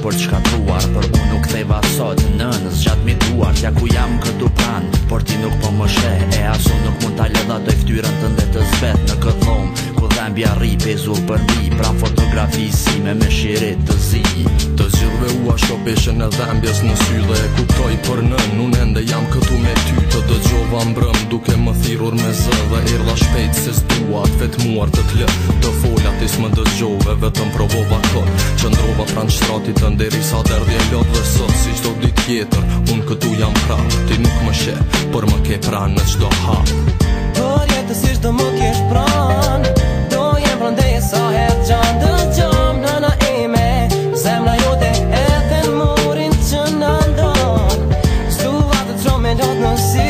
për të shkatruar, për unë nuk theva sot nënës gjatë mi duar, tja ku jam këtu pran, por ti nuk po më she, e asu nuk mund ta ledhatoj ftyrën tënde të zvet në këtë dhomë, ku dhembja ri pezur për mi, pran fotografi sime me shirit të zi. Të zgjidhve ua shopeshen e dhembjes në sy dhe e kuptoj për nën, unë ende jam këtu me ty, të dëgjova mbrëm duke më thirur me zë dhe erdha shpejt se s'duat vetmuar të t'lë, të folat is më dëgjove, vetëm provova kot, qëndrova pran shtratit të nderisa derdhje lot dhe sot si çdo ditë tjetër, unë këtu jam prap, ti nuk më she, por më ke pran në çdo hap. Por jetësisht do më kesh pran, do jem prandej sa herë gjan dëgjom nëna ime, zemra jote edhe në murin që na ndon, s'dua të çoj me lot në sy,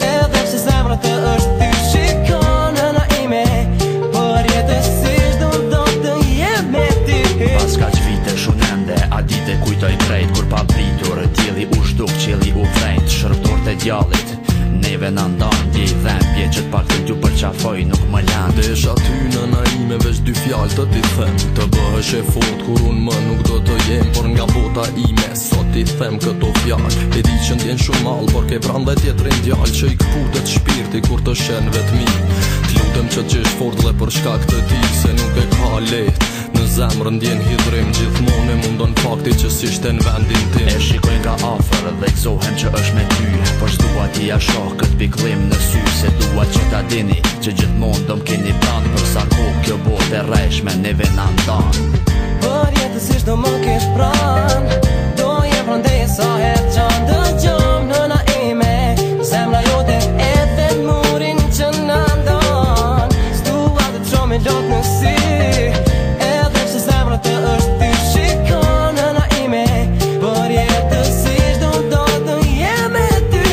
edhe pse zemra të është ty shikon nëna ime, por jetësisht do të jem me ty. Pas kaq vite shun ende, a dite kujtoj krejt, kur pa pritur, tjeli u shduk, qeli u vrejt, shërbdor të djallit, neve në ndan, dje i dhembje, që t'pak të t'ju përqafoj, nuk më land. Desh aty nëna ime veç dy fjallë të t'i them, të bëhesh e fort kur unë më nuk do të jem, por nga bota ime, sot t'i them këto fjallë, e di që ndjen shumë mal, por ke pran dhe tjetrin djallë, që i këputet shpirti kur të shen vetmi. T'lutem që t'qesh fort dhe për shkak të ti, se nuk e ka lehtë, në zemrën ndjen hidrim, gjithmonë e mundon fakti që s'ishte në vendin tim. E shikoj nga afër dhe gëzohem që është me ty, por s'dua t'i ja shoh këtë pikëllim në sy, se dua që ta dini që gjithmonë do m'keni pran, për sa kohë kjo botë e rreshme neve na ndan. Por jetësisht do më kesh pran, do jem prandej sa herë gjan dëgjom nëna ime, zemra jote edhe në murin që na ndon, s'dua të çoj me lot në sy, edhe pse zemra të është ty shikon nëna ime, por jetësisht do të jem me ty.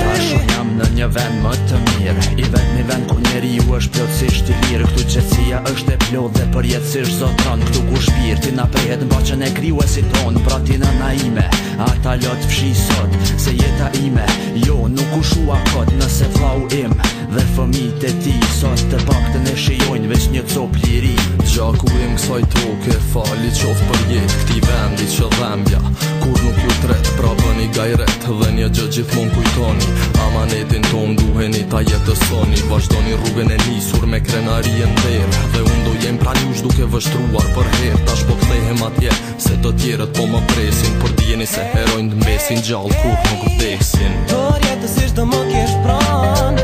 Tash unë jam në një vend më të mirë, i vetmi vend ku njeriu është plotësisht i lirë, këtu qetësia është e plot dhe përjetësisht zotron, këtu ku shpirti na prehet në baqën e krijuesit ton, pra ti nëna ime, ata lot fshi sot, se jeta ime, jo nuk u shua kot, nëse vllau im dhe fëmijët e ti sot të paktën e shijojnë veç një cop liri. Gjaku im kësaj toke, fali qoft për jetë këti vendi që dhembja, kur nuk ju tret, pra bëni gajret dhe një gjë gjithmon kujtoni, amanetin ton duheni ta jetësoni, vazhdoni rrugën e nisur me krenari e nder, dhe unë do jem pran jush duke vështruar për her, tash po kthehem atje, se të tjerët po më presin, por dijeni se herojnë të mbesin gjallë kur nuk vdesin. Por jetësisht do më kesh pran,